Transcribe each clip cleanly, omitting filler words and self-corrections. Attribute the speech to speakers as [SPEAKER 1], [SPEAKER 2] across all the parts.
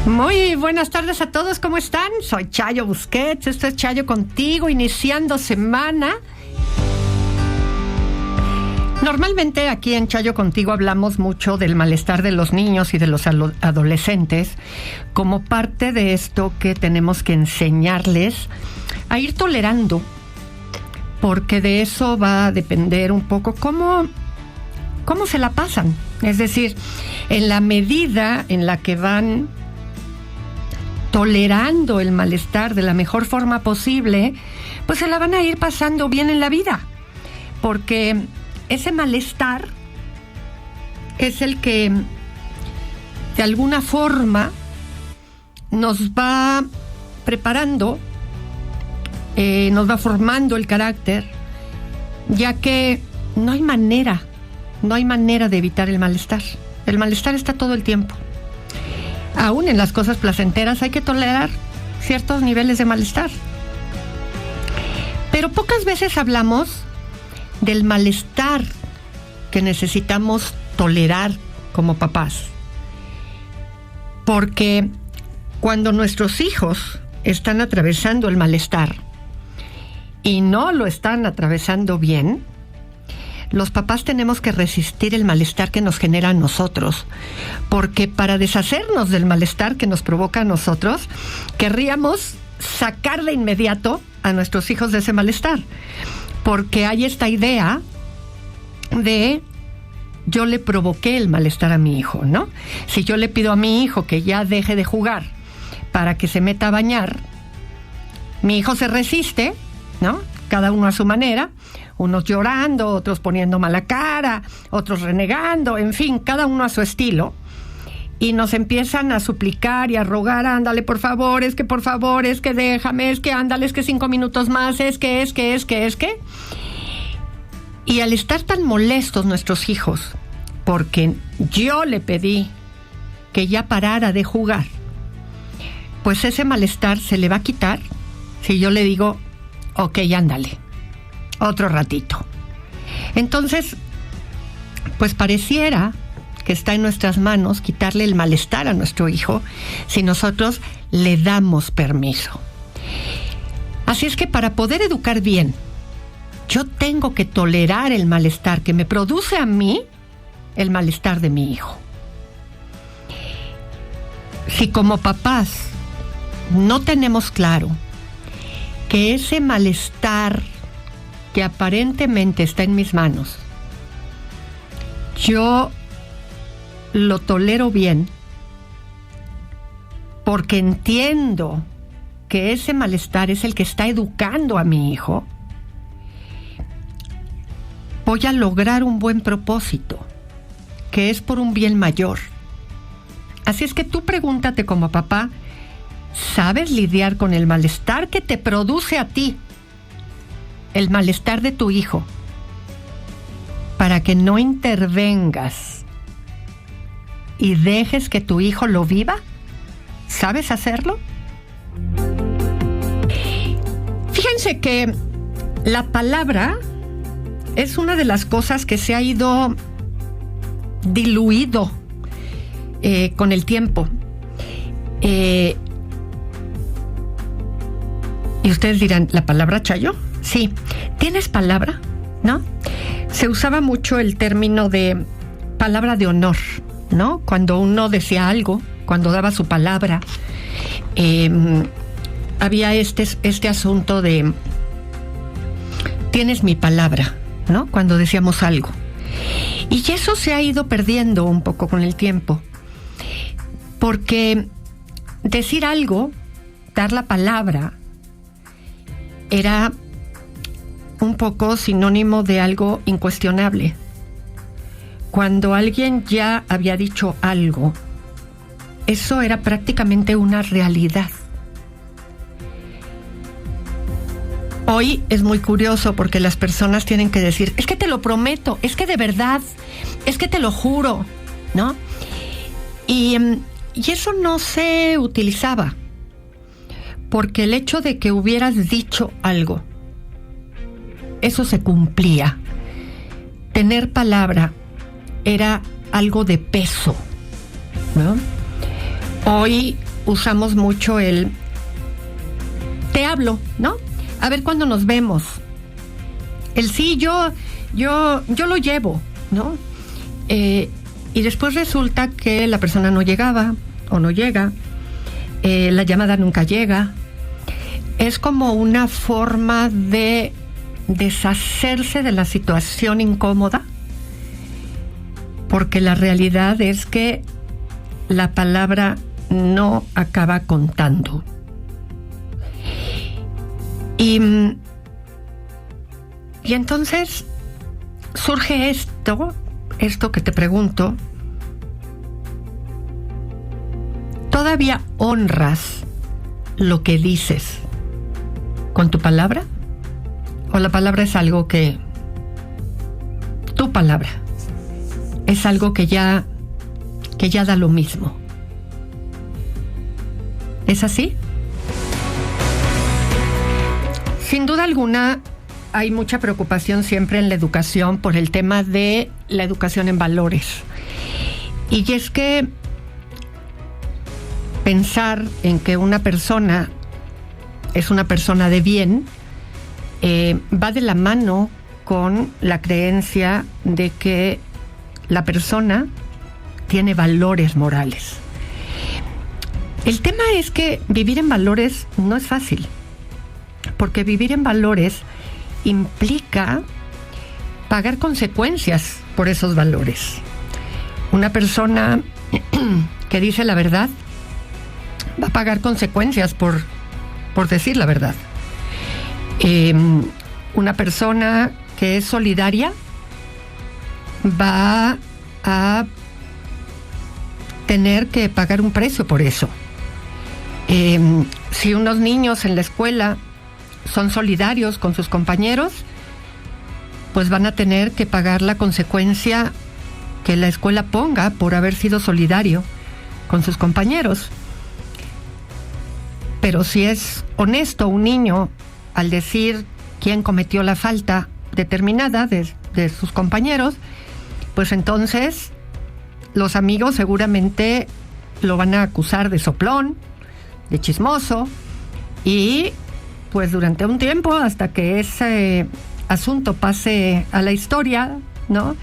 [SPEAKER 1] Muy buenas tardes a todos, ¿cómo están? Soy Chayo Busquets, esto es Chayo Contigo, iniciando semana. Normalmente aquí en Chayo Contigo hablamos mucho del malestar de los niños y de los adolescentes como parte de esto que tenemos que enseñarles a ir tolerando, porque de eso va a depender un poco cómo se la pasan. Es decir, en la medida en la que van tolerando el malestar de la mejor forma posible, pues se la van a ir pasando bien en la vida, porque ese malestar es el que de alguna forma nos va preparando, nos va formando el carácter, ya que no hay manera de evitar el malestar. El malestar está todo el tiempo. Aún en las cosas placenteras hay que tolerar ciertos niveles de malestar. Pero pocas veces hablamos del malestar que necesitamos tolerar como papás. Porque cuando nuestros hijos están atravesando el malestar y no lo están atravesando bien, los papás tenemos que resistir el malestar que nos genera a nosotros, porque para deshacernos del malestar que nos provoca a nosotros, querríamos sacar de inmediato a nuestros hijos de ese malestar, porque hay esta idea de yo le provoqué el malestar a mi hijo, ¿no? Si yo le pido a mi hijo que ya deje de jugar para que se meta a bañar, mi hijo se resiste, ¿no? Cada uno a su manera, unos llorando, otros poniendo mala cara, otros renegando, en fin, cada uno a su estilo. Y nos empiezan a suplicar y a rogar, ándale, por favor, es que déjame, es que ándale, es que 5 minutos más, es que. Y al estar tan molestos nuestros hijos, porque yo le pedí que ya parara de jugar, pues ese malestar se le va a quitar si yo le digo, ok, ándale, otro ratito. Entonces, pues pareciera que está en nuestras manos quitarle el malestar a nuestro hijo si nosotros le damos permiso. Así es que para poder educar bien, yo tengo que tolerar el malestar que me produce a mí el malestar de mi hijo. Si como papás no tenemos claro que ese malestar que aparentemente está en mis manos, yo lo tolero bien porque entiendo que ese malestar es el que está educando a mi hijo, voy a lograr un buen propósito, que es por un bien mayor. Así es que tú pregúntate como papá, ¿sabes lidiar con el malestar que te produce a ti, el malestar de tu hijo, para que no intervengas y dejes que tu hijo lo viva? ¿Sabes hacerlo? Fíjense que la palabra es una de las cosas que se ha ido diluido con el tiempo. Y ustedes dirán, ¿la palabra Chayo? Sí. ¿Tienes palabra? ¿No? Se usaba mucho el término de palabra de honor, ¿no? Cuando uno decía algo, cuando daba su palabra, había este asunto de tienes mi palabra, ¿no? Cuando decíamos algo. Y eso se ha ido perdiendo un poco con el tiempo, porque decir algo, dar la palabra, era un poco sinónimo de algo incuestionable. Cuando alguien ya había dicho algo, eso era prácticamente una realidad. Hoy es muy curioso porque las personas tienen que decir, es que te lo prometo, es que de verdad, es que te lo juro, ¿no? Y eso no se utilizaba, porque el hecho de que hubieras dicho algo, eso se cumplía. Tener palabra era algo de peso, ¿no? Hoy usamos mucho el te hablo, ¿no? A ver cuándo nos vemos. El sí, yo lo llevo, ¿no? Y después resulta que la persona no llegaba o no llega, la llamada nunca llega. Es como una forma de deshacerse de la situación incómoda, porque la realidad es que la palabra no acaba contando. Y entonces surge esto que te pregunto. ¿Todavía honras lo que dices con tu palabra? ¿O la palabra es algo que... tu palabra es algo que ya da lo mismo? ¿Es así? Sin duda alguna, hay mucha preocupación siempre en la educación por el tema de la educación en valores. Y es que pensar en que una persona es una persona de bien va de la mano con la creencia de que la persona tiene valores morales. El tema es que vivir en valores no es fácil, porque vivir en valores implica pagar consecuencias por esos valores. Una persona que dice la verdad va a pagar consecuencias por decir la verdad. Una persona que es solidaria va a tener que pagar un precio por eso. Si unos niños en la escuela son solidarios con sus compañeros, pues van a tener que pagar la consecuencia que la escuela ponga por haber sido solidario con sus compañeros. Pero si es honesto un niño al decir quién cometió la falta determinada de sus compañeros, pues entonces los amigos seguramente lo van a acusar de soplón, de chismoso, y pues durante un tiempo, hasta que ese asunto pase a la historia, ¿no?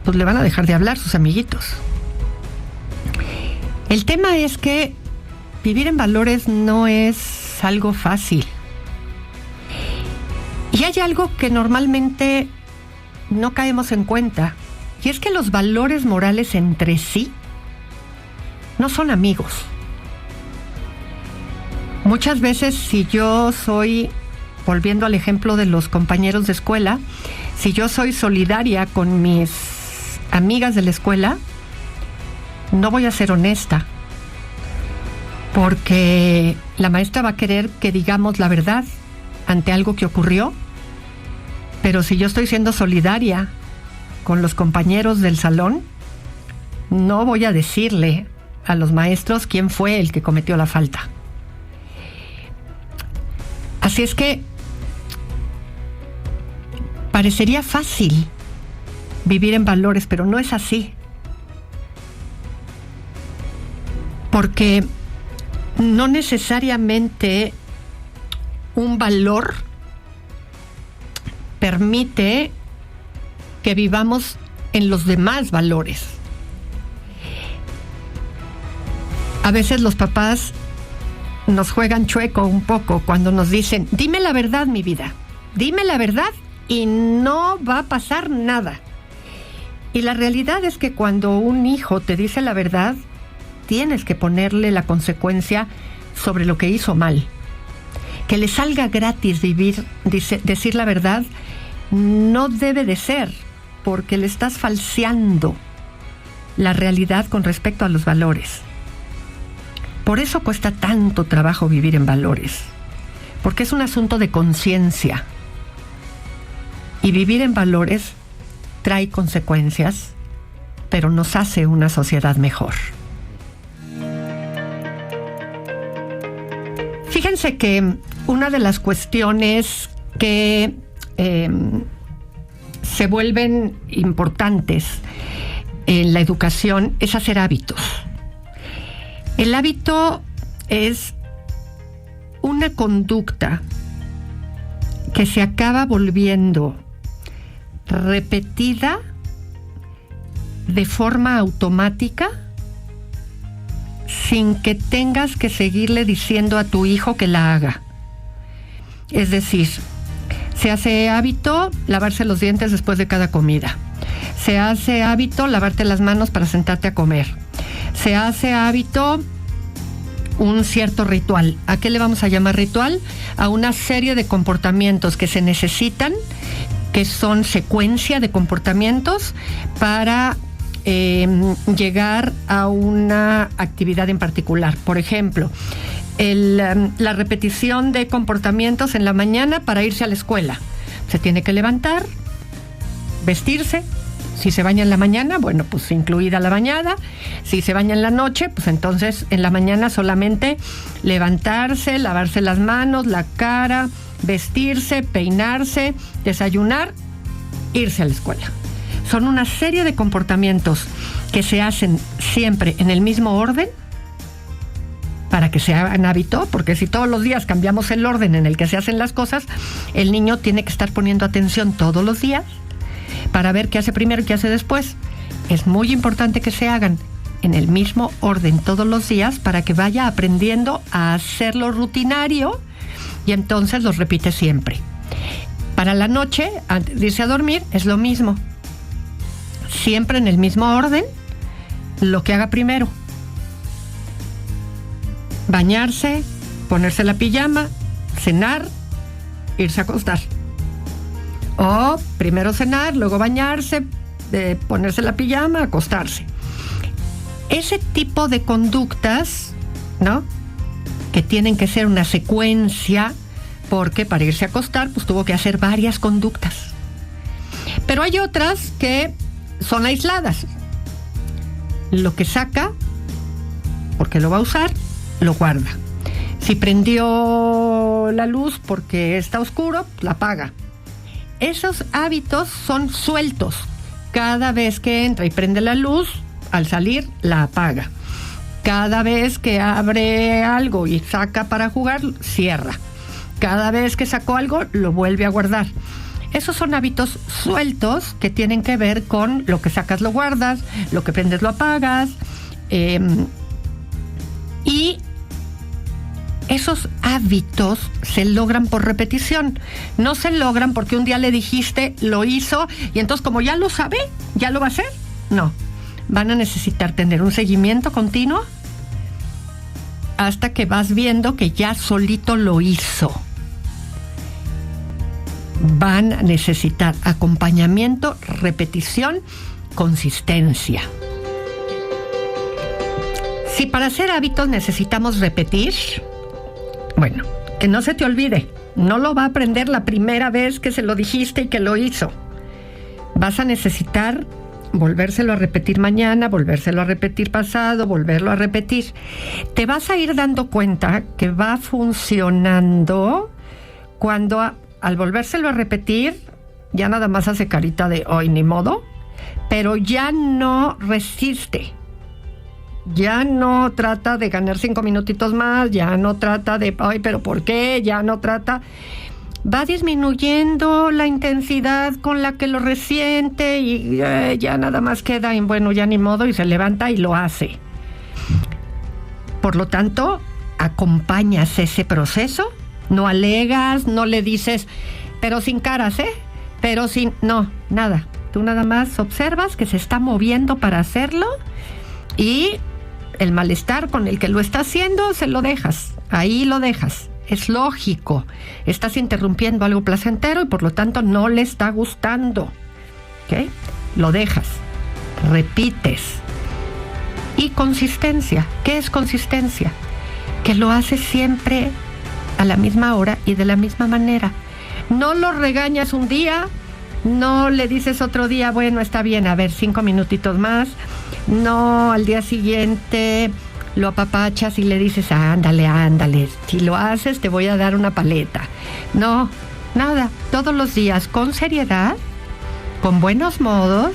[SPEAKER 1] Pues le van a dejar de hablar sus amiguitos. El tema es que vivir en valores no es algo fácil. Y hay algo que normalmente no caemos en cuenta, y es que los valores morales entre sí no son amigos. Muchas veces, si yo soy, volviendo al ejemplo de los compañeros de escuela, si yo soy solidaria con mis amigas de la escuela, no voy a ser honesta, porque la maestra va a querer que digamos la verdad ante algo que ocurrió. Pero si yo estoy siendo solidaria con los compañeros del salón, no voy a decirle a los maestros quién fue el que cometió la falta. Así es que parecería fácil vivir en valores, pero no es así. Porque no necesariamente un valor permite que vivamos en los demás valores. A veces los papás nos juegan chueco un poco cuando nos dicen: dime la verdad, mi vida, dime la verdad y no va a pasar nada. Y la realidad es que cuando un hijo te dice la verdad, tienes que ponerle la consecuencia sobre lo que hizo mal. Que le salga gratis decir la verdad no debe de ser, porque le estás falseando la realidad con respecto a los valores. Por eso cuesta tanto trabajo vivir en valores, porque es un asunto de conciencia. Y vivir en valores trae consecuencias, pero nos hace una sociedad mejor. Fíjense que una de las cuestiones que se vuelven importantes en la educación es hacer hábitos. El hábito es una conducta que se acaba volviendo repetida de forma automática sin que tengas que seguirle diciendo a tu hijo que la haga. Es decir, se hace hábito lavarse los dientes después de cada comida. Se hace hábito lavarte las manos para sentarte a comer. Se hace hábito un cierto ritual. ¿A qué le vamos a llamar ritual? A una serie de comportamientos que se necesitan, que son secuencia de comportamientos para llegar a una actividad en particular. Por ejemplo, la repetición de comportamientos en la mañana para irse a la escuela. Se tiene que levantar, vestirse. Si se baña en la mañana, bueno, pues incluida la bañada. Si se baña en la noche, pues entonces en la mañana solamente levantarse, lavarse las manos, la cara, vestirse, peinarse, desayunar, irse a la escuela. Son una serie de comportamientos que se hacen siempre en el mismo orden para que se hagan hábito, porque si todos los días cambiamos el orden en el que se hacen las cosas, el niño tiene que estar poniendo atención todos los días para ver qué hace primero y qué hace después. Es muy importante que se hagan en el mismo orden todos los días para que vaya aprendiendo a hacerlo rutinario y entonces los repite siempre. Para la noche, antes de irse a dormir, es lo mismo. Siempre en el mismo orden, lo que haga primero. Bañarse, ponerse la pijama, cenar, irse a acostar. O primero cenar, luego bañarse, ponerse la pijama, acostarse. Ese tipo de conductas, ¿no?, que tienen que ser una secuencia, porque para irse a acostar, pues tuvo que hacer varias conductas. Pero hay otras que son aisladas. Lo que saca, porque lo va a usar, lo guarda. Si prendió la luz porque está oscuro, la apaga. Esos hábitos son sueltos. Cada vez que entra y prende la luz, al salir, la apaga. Cada vez que abre algo y saca para jugar, cierra. Cada vez que sacó algo, lo vuelve a guardar. Esos son hábitos sueltos que tienen que ver con lo que sacas lo guardas, lo que prendes lo apagas. Y esos hábitos se logran por repetición. No se logran porque un día le dijiste, lo hizo, y entonces como ya lo sabe, ya lo va a hacer. No. Van a necesitar tener un seguimiento continuo hasta que vas viendo que ya solito lo hizo. Van a necesitar acompañamiento, repetición, consistencia. Si para hacer hábitos necesitamos repetir, bueno, que no se te olvide. No lo va a aprender la primera vez que se lo dijiste y que lo hizo. Vas a necesitar volvérselo a repetir mañana, volvérselo a repetir pasado, volverlo a repetir. Te vas a ir dando cuenta que va funcionando cuando al volvérselo a repetir, ya nada más hace carita de hoy ni modo, pero ya no resiste. Ya no trata de ganar 5 minutitos más, ya no trata de, ay, pero ¿por qué? Ya no trata. Va disminuyendo la intensidad con la que lo resiente y ya nada más queda en, bueno, ya ni modo, y se levanta y lo hace. Por lo tanto, acompañas ese proceso, no alegas, no le dices, pero sin caras, pero sin, no, nada. Tú nada más observas que se está moviendo para hacerlo y el malestar con el que lo está haciendo, se lo dejas, ahí lo dejas. Es lógico, estás interrumpiendo algo placentero y por lo tanto no le está gustando. ¿Ok? Lo dejas, repites. Y consistencia. ¿Qué es consistencia? Que lo haces siempre a la misma hora y de la misma manera. No lo regañas un día, no le dices otro día, bueno, está bien, a ver, 5 minutitos más. No, al día siguiente lo apapachas y le dices, ándale, ándale, si lo haces te voy a dar una paleta. No, nada, todos los días con seriedad, con buenos modos,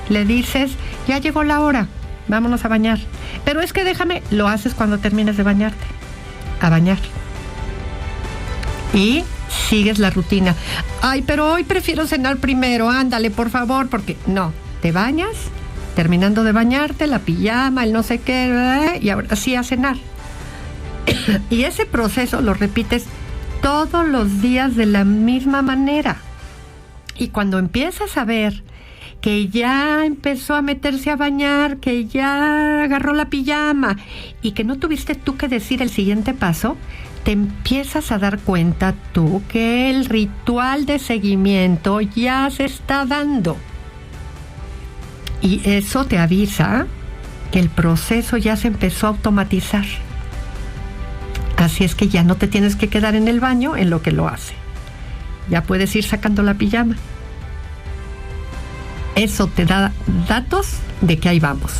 [SPEAKER 1] le dices, ya llegó la hora, vámonos a bañar. Pero es que déjame, lo haces cuando termines de bañarte, a bañar. Y sigues la rutina. Ay, pero hoy prefiero cenar primero, ándale, por favor, porque no, te bañas, terminando de bañarte, la pijama, el no sé qué, ¿verdad? Y ahora sí a cenar. Y ese proceso lo repites todos los días de la misma manera. Y cuando empiezas a ver que ya empezó a meterse a bañar, que ya agarró la pijama y que no tuviste tú que decir el siguiente paso, te empiezas a dar cuenta tú que el ritual de seguimiento ya se está dando. Y eso te avisa que el proceso ya se empezó a automatizar. Así es que ya no te tienes que quedar en el baño en lo que lo hace. Ya puedes ir sacando la pijama. Eso te da datos de que ahí vamos.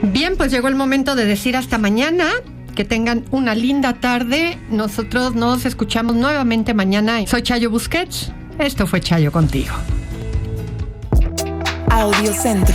[SPEAKER 1] Bien, pues llegó el momento de decir hasta mañana. Que tengan una linda tarde. Nosotros nos escuchamos nuevamente mañana. Soy Chayo Busquets. Esto fue Chayo Contigo.
[SPEAKER 2] Audiocentro.